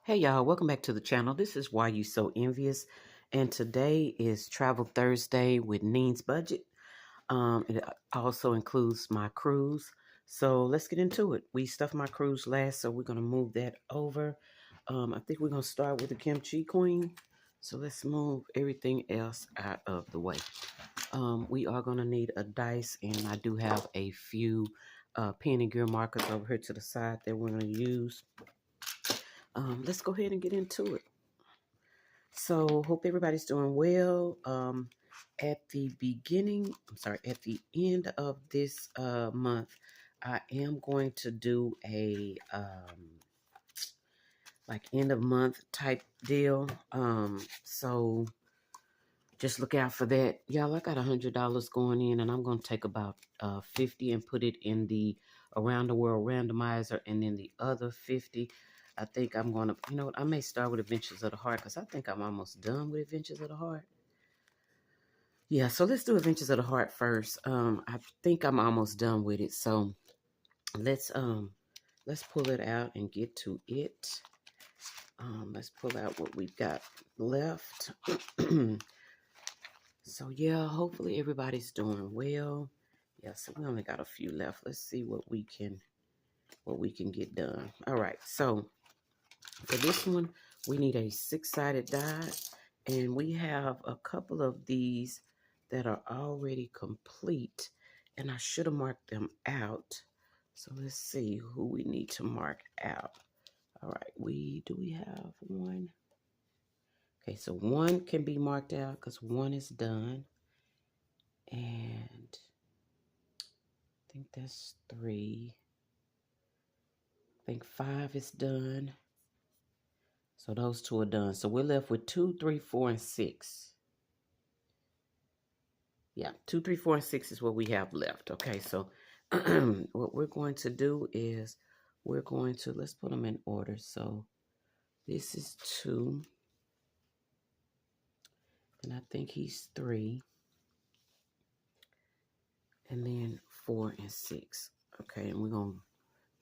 Hey y'all, welcome back to the channel. This is Why You So Envious, and today is Travel Thursday with Nien's Budget. It also includes my cruise, so let's get into it. We stuffed my cruise last, so we're gonna move that over. I think we're gonna start with the Kimchi Queen, so let's move everything else out of the way. We are gonna need a dice, and I do have a few pen and gear markers over here to the side that we're gonna use. Let's go ahead and get into it. So hope everybody's doing well. At the end of this month, I am going to do a like end of month type deal. So just look out for that. Y'all, I got $100 going in, and I'm going to take about 50 and put it in the Around the World Randomizer, and then the other 50, I think I'm going to, you know what, I may start with Adventures of the Heart, because I think I'm almost done with Adventures of the Heart. Yeah, so let's do Adventures of the Heart first. I think I'm almost done with it, so let's pull it out and get to it. Let's pull out what we've got left. So yeah, hopefully everybody's doing well. Yeah, so we only got a few left. Let's see what we can get done. All right, so for this one, we need a 6-sided die, and we have a couple of these that are already complete, and I should have marked them out. So let's see who we need to mark out. All right, do we have one? Okay, so one can be marked out because one is done. And I think that's 3. I think 5 is done. So those 2 are done. So we're left with 2, 3, 4, and 6. Yeah, 2, 3, 4, and 6 is what we have left. Okay, so what we're going to do is let's put them in order. So this is 2. And I think he's 3. And then 4 and 6. Okay, and we're going to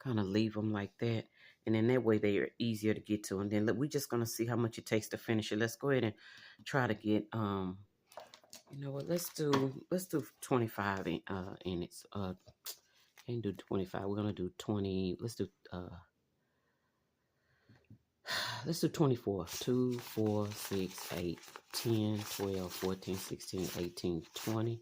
kind of leave them like that, and then that way they are easier to get to. And then we're just going to see how much it takes to finish it. Let's go ahead and try to get you know what, let's do 25 in it. Can't do 25. We're gonna do 20. Let's do 24. 2, 4, 6, 8, 10, 12, 14, 16, 18, 20.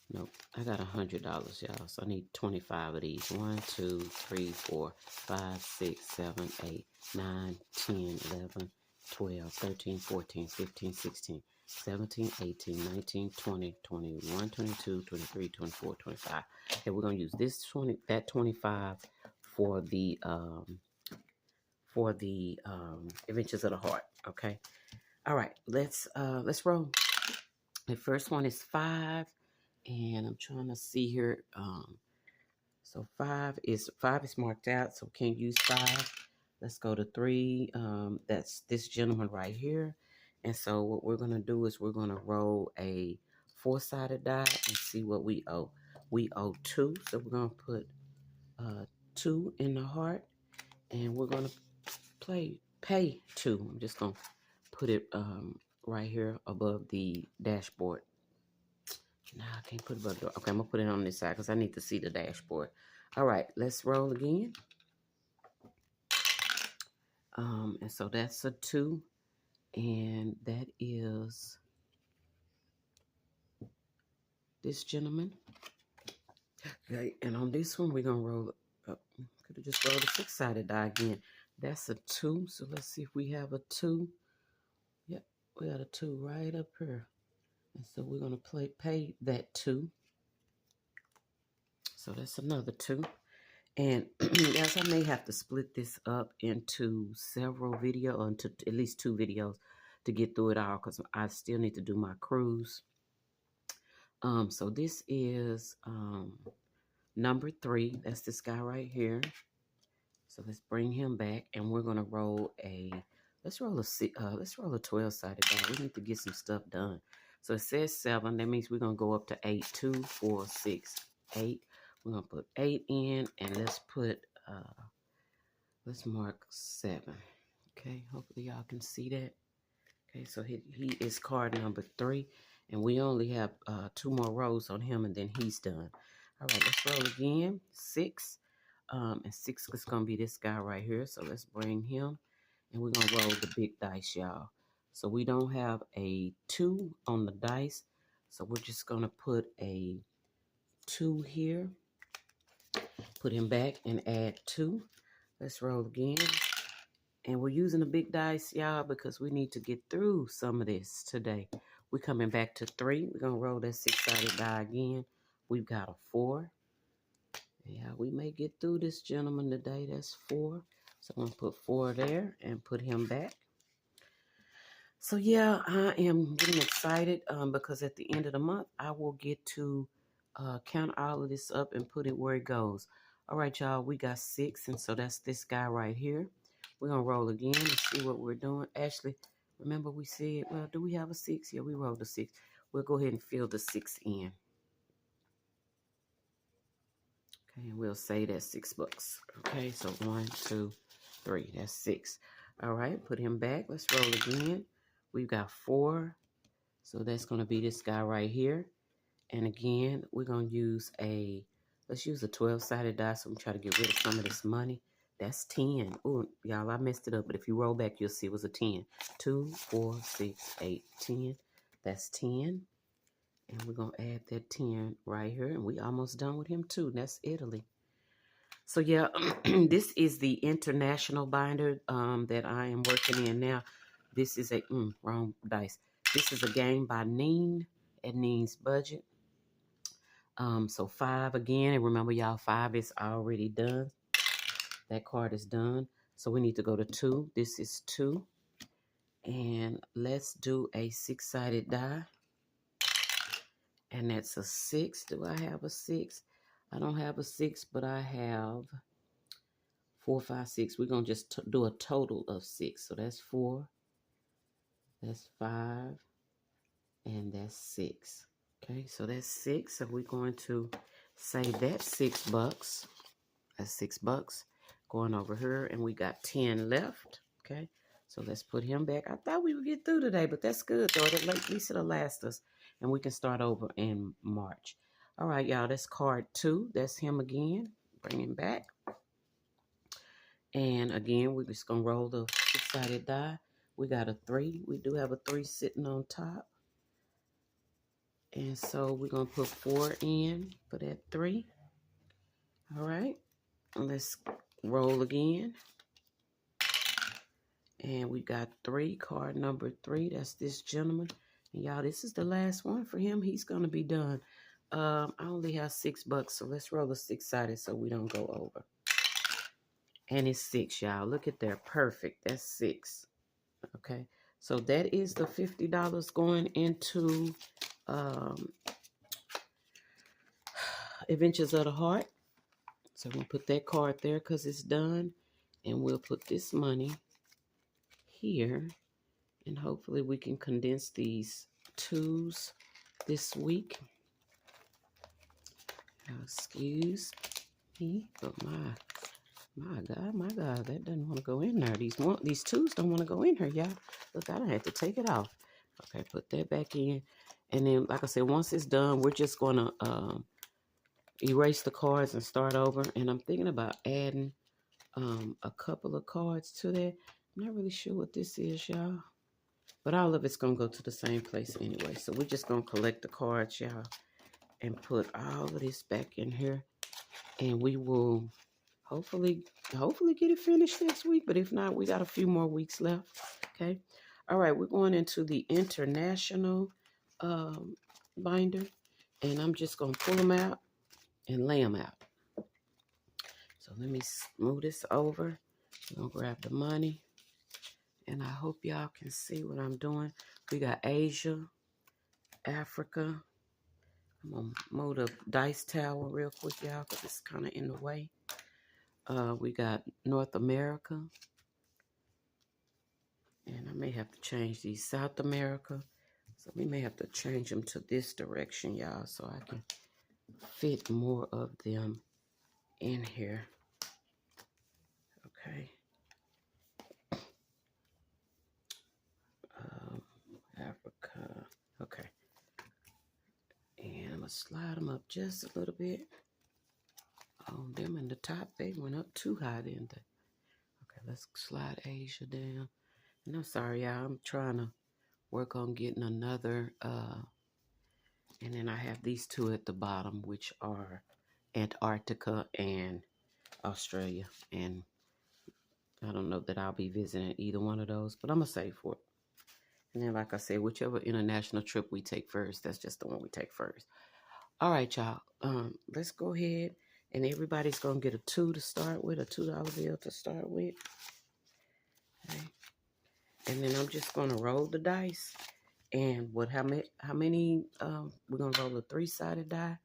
Nope, I got $100, y'all. So I need 25 of these. 1, 2, 3, 4, 5, 6, 7, 8, 9, 10, 11, 12, 13, 14, 15, 16, 17, 18, 19, 20, 21, 22, 23, 24, 25. Okay, we're gonna use this 25 for the Adventures of the Heart. Okay. All right, let's roll. The first one is 5. And I'm trying to see here. So 5 is marked out, so can't use 5. Let's go to 3. That's this gentleman right here. And so what we're gonna do is we're gonna roll a 4-sided die and see what we owe. We owe 2, so we're gonna put 2 in the heart, and we're gonna pay 2. I'm just gonna put it right here above the dashboard. Nah, I can't put it above the door. Okay, I'm going to put it on this side because I need to see the dashboard. All right, let's roll again. And so that's a 2. And that is this gentleman. Okay, and on this one, we're going to roll. Could have just rolled a 6-sided die again. That's a 2. So let's see if we have a 2. Yep, we got a 2 right up here. And so we're going to pay that 2. So that's another 2. And guys, I may have to split this up into several videos, or into at least 2 videos to get through it all, because I still need to do my cruise. So this is number 3. That's this guy right here. So let's bring him back, and we're gonna roll let's roll a 12-sided die. We need to get some stuff done. So it says 7. That means we're gonna go up to 8. 2, 4, 6, 8. We're gonna put 8 in, and let's put Let's mark 7. Okay, hopefully y'all can see that. Okay, so he is card number 3, and we only have 2 more rows on him, and then he's done. All right, let's roll again. 6, and 6 is gonna be this guy right here. So let's bring him, and we're gonna roll the big dice, y'all. So we don't have a 2 on the dice, so we're just gonna put a 2 here. Put him back and add 2. Let's roll again. And we're using the big dice, y'all, because we need to get through some of this today. We're coming back to 3. We're going to roll that 6-sided die again. We've got a 4. Yeah, we may get through this gentleman today. That's 4. So I'm going to put 4 there and put him back. So, yeah, I am getting excited because at the end of the month, I will get to count all of this up and put it where it goes. All right, y'all, we got 6, and so that's this guy right here. We're going to roll again and see what we're doing. Ashley, remember we said, well, do we have a 6? Yeah, we rolled a 6. We'll go ahead and fill the 6 in. Okay, and we'll say that's $6. Okay, so 1, 2, 3. That's 6. All right, put him back. Let's roll again. We've got 4. So that's going to be this guy right here. And again, we're going to use let's use a 12-sided die so we try to get rid of some of this money. That's 10. Oh, y'all, I messed it up. But if you roll back, you'll see it was a 10. 2, 4, 6, 8, 10. That's 10. And we're going to add that 10 right here. And we almost done with him, too. That's Italy. So, yeah, this is the international binder that I am working in now. This is a, wrong dice. This is a game by Nien at Nien's Budget. So 5 again. And remember, y'all, 5 is already done. That card is done. So we need to go to 2. This is 2. And let's do a 6-sided die. And that's a 6. Do I have a 6? I don't have a 6, but I have 4, 5, 6. We're going to just do a total of 6. So that's 4. That's 5. And that's 6. Okay, so that's 6. So we're going to say that's $6. That's $6. Going over here, and we got 10 left. Okay, so let's put him back. I thought we would get through today, but that's good, though. At least it'll last us, and we can start over in March. All right, y'all, that's card 2. That's him again. Bring him back. And again, we're just going to roll the 6-sided die. We got a 3. We do have a 3 sitting on top. And so we're going to put 4 in for that 3. All right, let's roll again. And we got 3, card number 3. That's this gentleman. And y'all, this is the last one for him. He's going to be done. I only have $6, so let's roll a 6-sided so we don't go over. And it's 6, y'all. Look at there. Perfect. That's 6. Okay. So that is the $50 going into Adventures of the Heart. So we'll put that card there because it's done. And we'll put this money here, and hopefully we can condense these 2s this week. Excuse me, but my God, that doesn't want to go in there. These 2s don't want to go in here, y'all. Look, I don't have to take it off. Okay, put that back in, and then, like I said, once it's done, we're just gonna erase the cards and start over. And I'm thinking about adding a couple of cards to that. I'm not really sure what this is, y'all. But all of it's going to go to the same place anyway. So we're just going to collect the cards, y'all. And put all of this back in here. And we will hopefully get it finished next week. But if not, we got a few more weeks left. Okay. All right. We're going into the international binder. And I'm just going to pull them out and lay them out. So let me move this over. I'm going to grab the money. And I hope y'all can see what I'm doing. We got Asia, Africa. I'm going to move the dice tower real quick, y'all, because it's kind of in the way. We got North America. And I may have to change these. South America. So we may have to change them to this direction, y'all, so I can fit more of them in here. Okay. slide them up just a little bit. Oh, them in the top, they went up too high, didn't they? Okay, let's slide Asia down. And I'm sorry, y'all. I'm trying to work on getting another. And then I have these two at the bottom, which are Antarctica and Australia. And I don't know that I'll be visiting either one of those, but I'm going to save for it. And then, like I said, whichever international trip we take first, that's just the one we take first. All right, y'all. Let's go ahead. And everybody's going to get a 2 to start with, a $2 bill to start with. Okay. And then I'm just going to roll the dice. And how many we're going to roll a 3-sided die.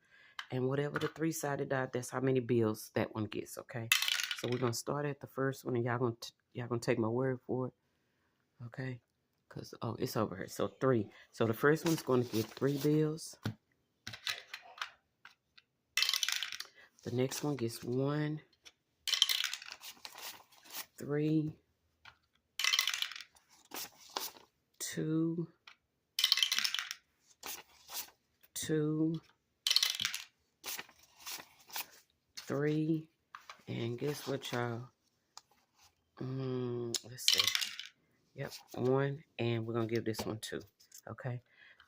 And whatever the 3-sided die, that's how many bills that one gets, okay? So we're going to start at the first one, and y'all gonna take my word for it, okay? Because, oh, it's over here. So 3. So the first one's going to get 3 bills. The next one gets 1, 3, 2, 2, 3, and guess what, y'all? Let's see. Yep, 1, and we're going to give this one 2, okay?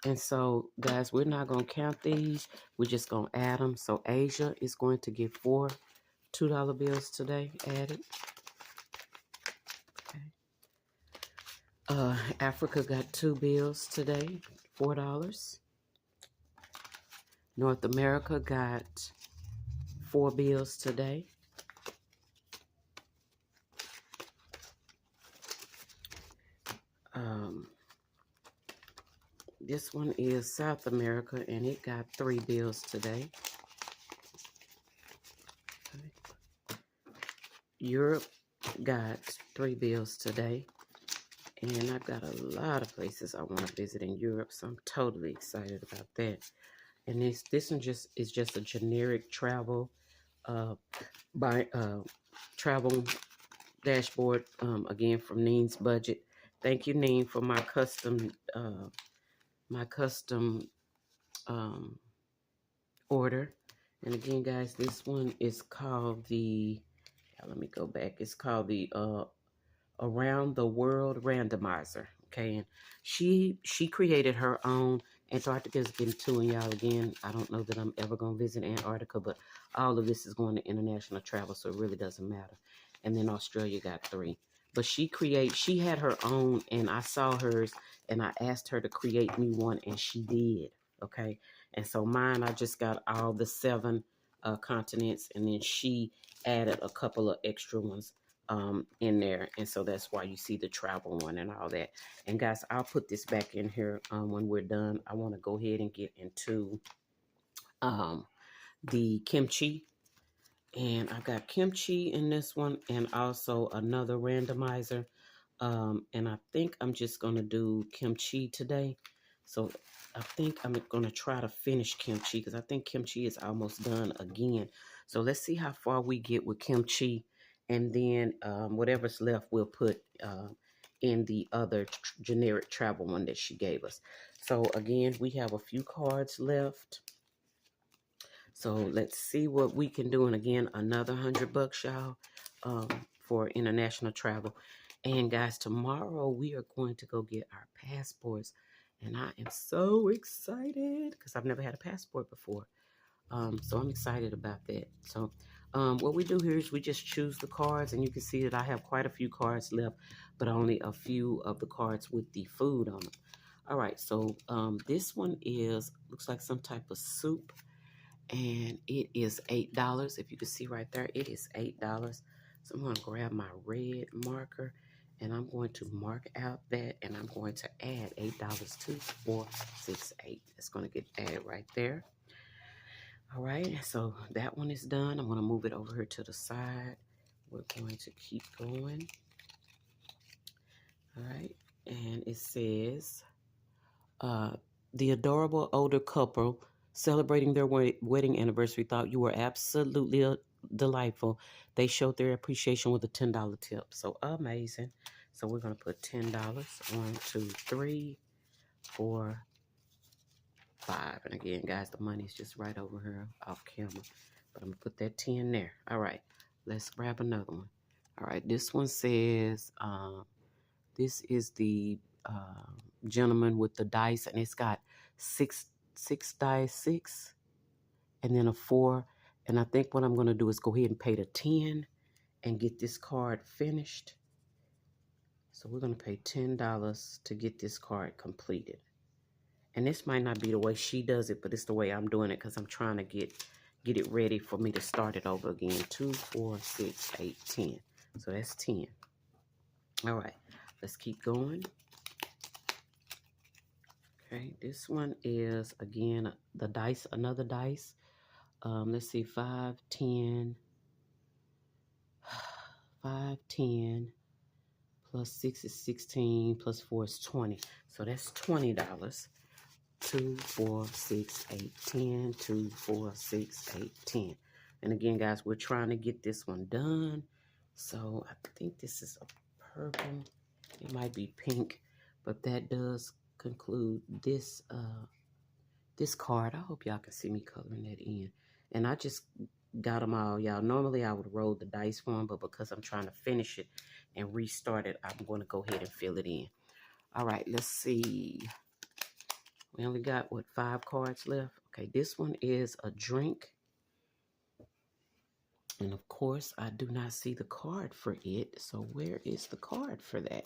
And so, guys, we're not going to count these. We're just going to add them. So, Asia is going to get 4 $2 bills today added. Okay. Africa got 2 bills today, $4. North America got 4 bills today. This one is South America, and it got 3 bills today. Okay. Europe got 3 bills today. And I've got a lot of places I want to visit in Europe, so I'm totally excited about that. And this one is just a generic travel travel dashboard, again, from Nien's budget. Thank you, Nien, for my custom order. And again, guys, this one is called the, let me go back. It's called the Around the World Randomizer. Okay, and she created her own. Antarctica's getting 2, and y'all, again, I don't know that I'm ever going to visit Antarctica, but all of this is going to international travel, so it really doesn't matter. And then Australia got 3. But she had her own, and I saw hers, and I asked her to create me one, and she did. Okay, and so mine, I just got all the 7 continents, and then she added a couple of extra ones in there, and so that's why you see the travel one and all that. And guys, I'll put this back in here when we're done. I want to go ahead and get into the kimchi, and I've got kimchi in this one, and also another randomizer, and I think I'm just gonna do kimchi today. So I think I'm gonna try to finish kimchi, because I think kimchi is almost done again. So let's see how far we get with kimchi. And then whatever's left, we'll put in the other generic travel one that she gave us. So again, we have a few cards left. So let's see what we can do. And again, another $100, y'all, for international travel. And guys, tomorrow we are going to go get our passports. And I am so excited because I've never had a passport before. So I'm excited about that. So what we do here is we just choose the cards, and you can see that I have quite a few cards left, but only a few of the cards with the food on them. All right, so this one looks like some type of soup, and it is $8. If you can see right there, it is $8. So I'm going to grab my red marker, and I'm going to mark out that, and I'm going to add $8 to 468. It's going to get added right there. All right, so that one is done. I'm going to move it over here to the side. We're going to keep going. All right, and it says, the adorable older couple celebrating their wedding anniversary thought you were absolutely delightful. They showed their appreciation with a $10 tip. So amazing. So we're going to put $10. 1, 2, 3, 4, 5. And again, guys, the money is just right over here off camera. But I'm going to put that 10 there. All right. Let's grab another one. All right. This one says, this is the gentleman with the dice. And it's got six dice, 6. And then a 4. And I think what I'm going to do is go ahead and pay the 10 and get this card finished. So we're going to pay $10 to get this card completed. And this might not be the way she does it, but it's the way I'm doing it because I'm trying to get it ready for me to start it over again. 2, 4, 6, 8, 10. So that's 10. All right, let's keep going. Okay, this one is, again, the dice, another dice. Let's see, 5, 10. 5, 10. Plus 6 is 16. Plus 4 is 20. So that's $20. 2, 4, 6, 8, 10. 2, 4, 6, 8, 10. And again, guys, we're trying to get this one done. So I think this is a purple. It might be pink, but that does conclude this this card. I hope y'all can see me coloring that in. And I just got them all, y'all. Normally I would roll the dice for them, but because I'm trying to finish it and restart it, I'm going to go ahead and fill it in. All right, let's see. We only got, what, 5 cards left? Okay, this one is a drink. And, of course, I do not see the card for it. So where is the card for that?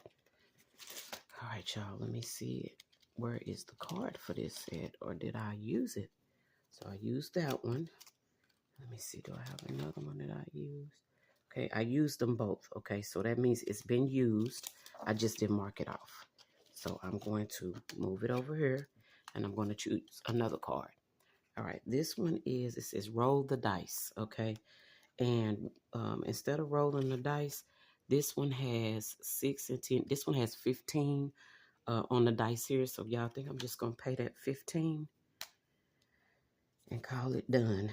All right, y'all, let me see it. Where is the card for this at? Or did I use it? So I used that one. Let me see. Do I have another one that I used? Okay, I used them both. Okay, so that means it's been used. I just didn't mark it off. So I'm going to move it over here. And I'm going to choose another card. All right, this one is, it says roll the dice, okay? And instead of rolling the dice, this one has 6 and 10. This one has 15 on the dice here. So y'all think I'm just going to pay that 15 and call it done.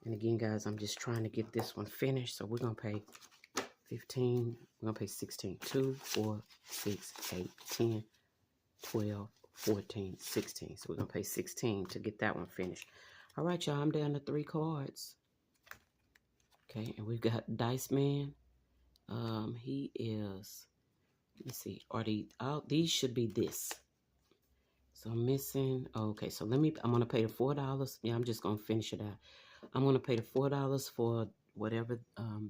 And again, guys, I'm just trying to get this one finished. So we're going to pay 15. We're going to pay 16. 2, 4, 6, 8, 10, 12, 14, 16. So we're going to pay 16 to get that one finished. All right, y'all, I'm down to 3 cards. Okay, and we've got Dice Man. He is, let me see, these should be this. So I'm missing, okay, so I'm going to pay the $4. Yeah, I'm just going to finish it out. I'm going to pay the $4 for whatever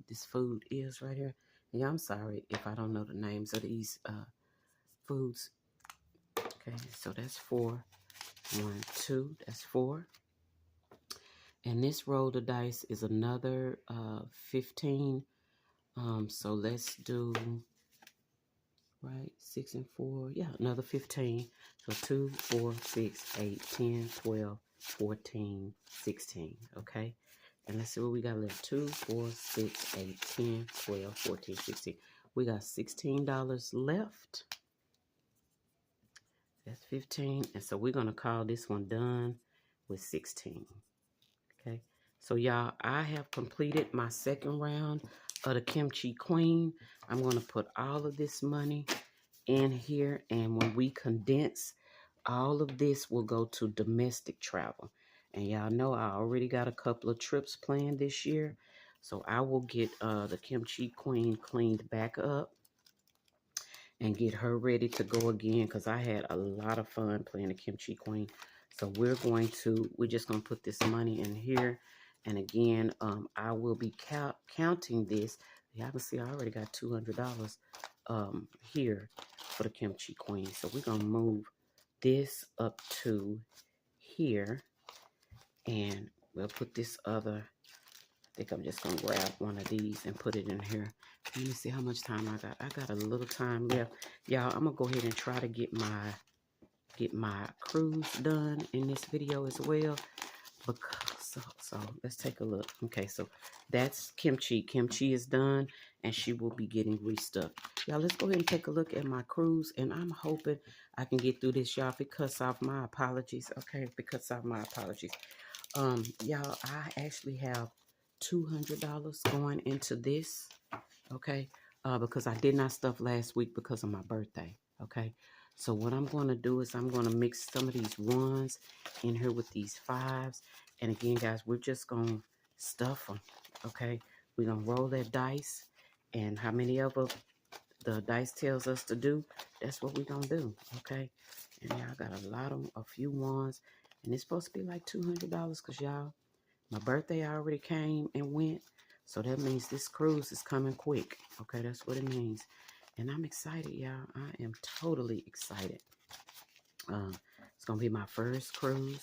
this food is right here. Yeah, I'm sorry if I don't know the names of these foods. Okay, so that's 4. 1, 2, that's 4. And this roll of dice is another 15. So let's do, right, 6 and 4. Yeah, another 15. So 2, 4, 6, 8, 10, 12, 14, 16. Okay. And let's see what we got left. 2, 4, 6, 8, 10, 12, 14, 16. We got $16 left. That's 15. And so we're going to call this one done with 16. Okay. So y'all, I have completed my second round of the Kimchi Queen. I'm going to put all of this money in here. And when we condense, all of this will go to domestic travel. And y'all know I already got a couple of trips planned this year. So I will get the Kimchi Queen cleaned back up and get her ready to go again, because I had a lot of fun playing the Kimchi Queen. So we're just going to put this money in here. And again, I will be counting this. Y'all can see I already got $200 here for the Kimchi Queen. So we're going to move this up to here. And we'll put this other, I think I'm just going to grab one of these and put it in here. Let me see how much time I got. I got a little time left. Y'all, I'm going to go ahead and try to get my cruise done in this video as well. So let's take a look. Okay, so that's Kimchi. Kimchi is done, and she will be getting restuffed. Y'all, let's go ahead and take a look at my cruise, and I'm hoping I can get through this, y'all. If it cuts off, my apologies. Okay, if it cuts off, my apologies. Y'all, I actually have $200 going into this. Okay, because I did not stuff last week because of my birthday. Okay, So what I'm going to do is I'm going to mix some of these 1s in here with these 5s. And again, guys, we're just going to stuff them, okay? We're going to roll that dice. And how many of them the dice tells us to do, that's what we're going to do, okay? And y'all got a few 1s. And it's supposed to be like $200 because y'all, my birthday already came and went. So that means this cruise is coming quick, okay? That's what it means. And I'm excited, y'all. I am totally excited. It's going to be my first cruise.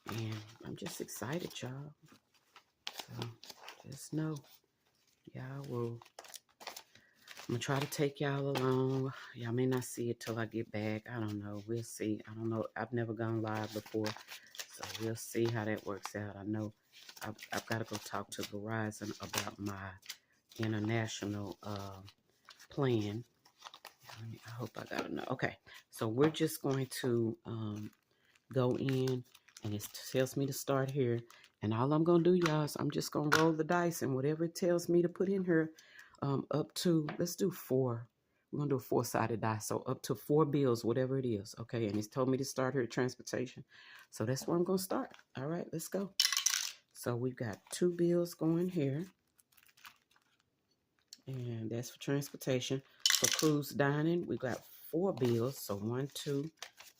And I'm just excited, y'all. So just know, y'all will... I'm going to try to take y'all along. Y'all may not see it till I get back. I don't know. We'll see. I don't know. I've never gone live before. So we'll see how that works out. I know I've got to go talk to Verizon about my international plan. I hope I got enough. Okay. So we're just going to go in. And it tells me to start here. And all I'm going to do, y'all, is I'm just going to roll the dice. And whatever it tells me to put in here, up to, let's do 4. We're going to do a 4-sided die. So up to 4 bills, whatever it is. Okay. And it's told me to start here at transportation. So that's where I'm going to start. All right. Let's go. So we've got 2 bills going here. And that's for transportation. For cruise dining, we got 4 bills. So 1, 2,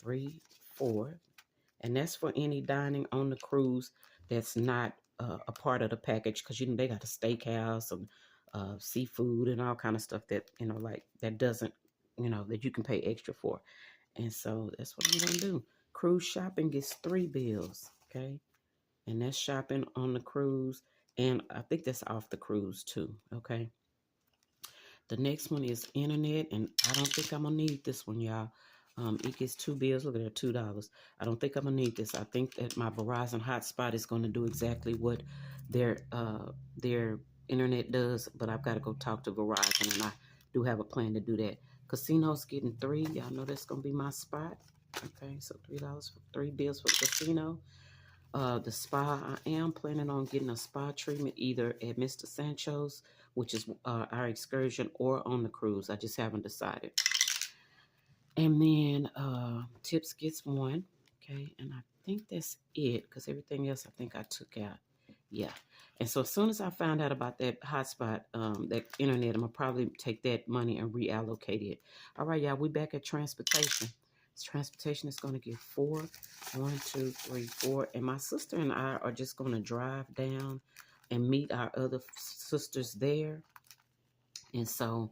3, 4. And that's for any dining on the cruise that's not a part of the package, because, you know, they got a steakhouse and seafood and all kind of stuff that, you know, like that doesn't, you know, that you can pay extra for. And so that's what I'm going to do. Cruise shopping gets 3 bills, okay? And that's shopping on the cruise. And I think that's off the cruise too, okay? The next one is internet, and I don't think I'm going to need this one, y'all. It gets 2 bills. Look at that, $2. I don't think I'm going to need this. I think that my Verizon hotspot is going to do exactly what their internet does, but I've got to go talk to Verizon, and I do have a plan to do that. Casino's getting 3. Y'all know that's going to be my spot. Okay, so $3 for 3 bills for the casino. The spa, I am planning on getting a spa treatment either at Mr. Sancho's, which is our excursion, or on the cruise. I just haven't decided. And then Tips gets 1. Okay, and I think that's it, because everything else I think I took out. Yeah. And so as soon as I find out about that hotspot, that internet, I'm going to probably take that money and reallocate it. All right, y'all, we back at transportation. Transportation is going to get 4. 1, 2, 3, 4. And my sister and I are just going to drive down and meet our other sisters there. And so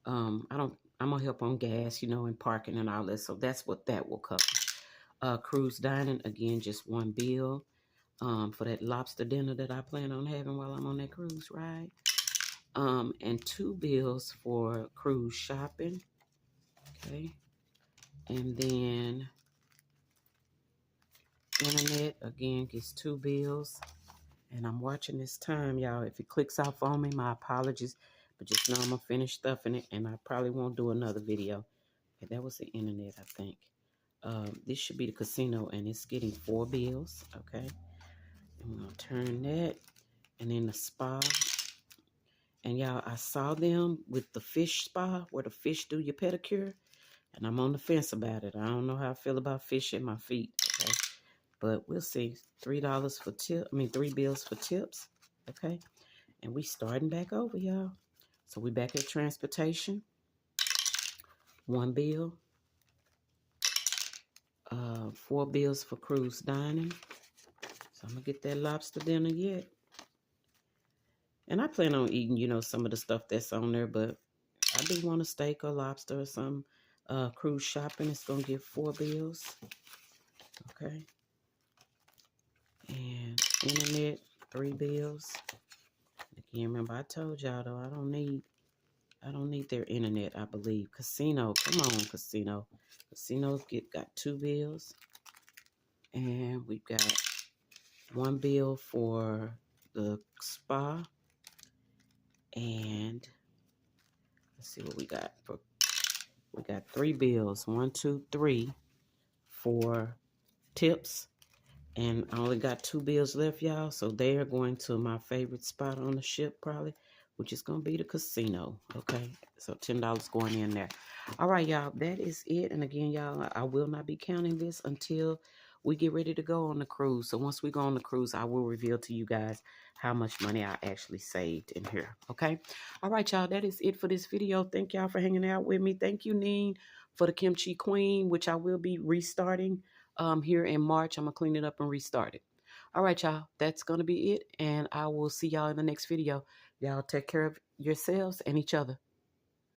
I'm going to help on gas, you know, and parking and all that. So that's what that will cover. Cruise dining, again, just 1 bill for that lobster dinner that I plan on having while I'm on that cruise ride. And 2 bills for cruise shopping. Okay. And then internet, again, gets 2 bills. And I'm watching this time, y'all. If it clicks off on me, my apologies. But just know I'm going to finish stuffing it, and I probably won't do another video. Okay, that was the internet, I think. This should be the casino, and it's getting 4 bills. Okay. And we're going to turn that. And then the spa. And y'all, I saw them with the fish spa, where the fish do your pedicure. And I'm on the fence about it. I don't know how I feel about fish in my feet. Okay. But we'll see. $3 for 3 bills for tips. Okay. And we starting back over, y'all. So we back at transportation. 1 bill. 4 bills for cruise dining. So I'm going to get that lobster dinner yet. And I plan on eating, you know, some of the stuff that's on there. But I do want a steak or lobster or some. Cruise shopping is going to get 4 bills. Okay. And internet, 3 bills. Again, remember I told y'all though, I don't need their internet, I believe. Casino, come on, casino. Casinos got 2 bills. And we've got 1 bill for the spa. And let's see what we got. We got 3 bills. 1, 2, 3 for tips. And I only got 2 bills left, y'all. So they are going to my favorite spot on the ship, probably, which is going to be the casino. Okay, so $10 going in there. All right, y'all, that is it. And again, y'all, I will not be counting this until we get ready to go on the cruise. So once we go on the cruise, I will reveal to you guys how much money I actually saved in here. Okay, all right, y'all, that is it for this video. Thank y'all for hanging out with me. Thank you, Nien, for the Kimchi Queen, which I will be restarting here in March. I'm gonna clean it up and restart it. All right, y'all, that's gonna be it, and I will see y'all in the next video. Y'all take care of yourselves and each other.